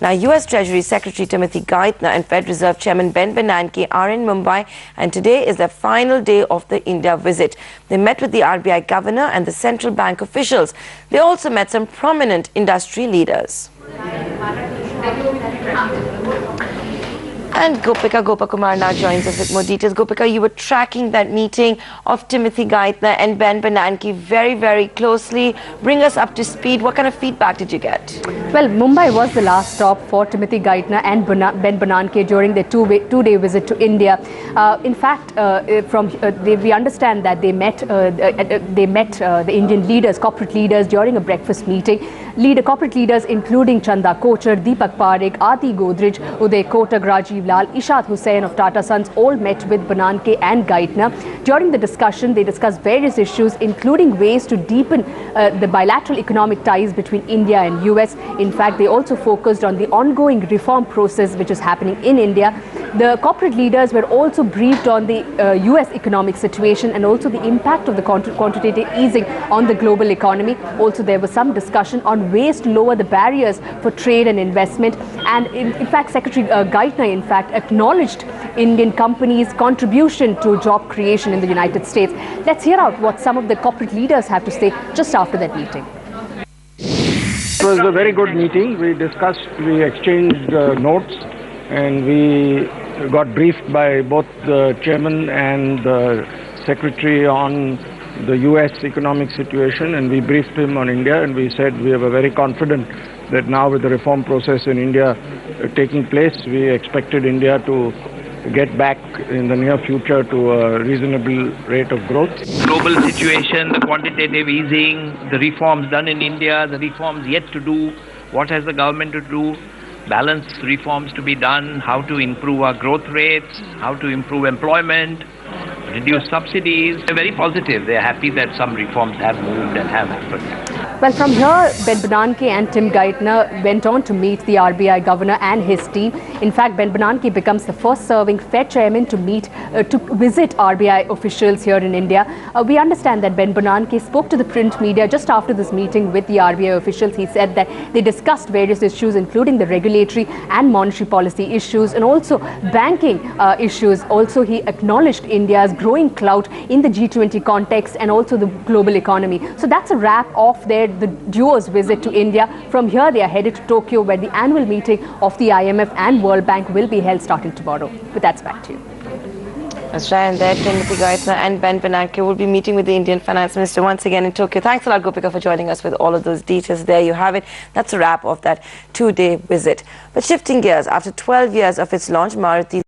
Now, U.S. Treasury Secretary Timothy Geithner and Fed Reserve Chairman Bernanke are in Mumbai, and today is their final day of the India visit. They met with the RBI governor and the central bank officials. They also met some prominent industry leaders. And Gopika Gopakumar now joins us with more details. Gopika, you were tracking that meeting of Timothy Geithner and Bernanke very, very closely. Bring us up to speed. What kind of feedback did you get? Well, Mumbai was the last stop for Timothy Geithner and Bernanke during their two-day visit to India. In fact, we understand that they met the Indian leaders, corporate leaders, during a breakfast meeting. Corporate leaders including Chanda Kochar, Deepak Parekh, Aati Godrej, Uday Kotak, Rajiv Lal, Ishad Hussain of Tata Sons all met with Bernanke and Geithner. During the discussion, they discussed various issues, including ways to deepen the bilateral economic ties between India and US. In fact, they also focused on the ongoing reform process which is happening in India. The corporate leaders were also briefed on the US economic situation and also the impact of the quantitative easing on the global economy. Also, there was some discussion on ways to lower the barriers for trade and investment. And in fact, Secretary Geithner, in fact, acknowledged Indian companies' contribution to job creation in the United States. Let's hear out what some of the corporate leaders have to say just after that meeting. It was a very good meeting. We exchanged notes, and we got briefed by both the chairman and the secretary on the US economic situation, and we briefed him on India, and we said we were very confident that now with the reform process in India taking place, we expected India to get back in the near future to a reasonable rate of growth. Global situation, the quantitative easing, the reforms done in India, the reforms yet to do, what has the government to do, balanced reforms to be done, how to improve our growth rates, how to improve employment, reduce subsidies. They're very positive. They're happy that some reforms have moved and have happened. Well, from here, Bernanke and Tim Geithner went on to meet the RBI governor and his team. In fact, Bernanke becomes the first serving Fed chairman to visit RBI officials here in India. We understand that Bernanke spoke to the print media just after this meeting with the RBI officials. He said that they discussed various issues, including the regulatory and monetary policy issues and also banking issues. Also, he acknowledged India's growing clout in the G20 context and also the global economy. So that's a wrap of the duo's visit to India. From here, they are headed to Tokyo, where the annual meeting of the IMF and World Bank will be held starting tomorrow. But that's back to you. That's right, and there Timothy Geithner and Bernanke will be meeting with the Indian Finance Minister once again in Tokyo. Thanks a lot, Gopika, for joining us with all of those details. There you have it. That's a wrap of that two-day visit. But shifting gears, after 12 years of its launch, Maruti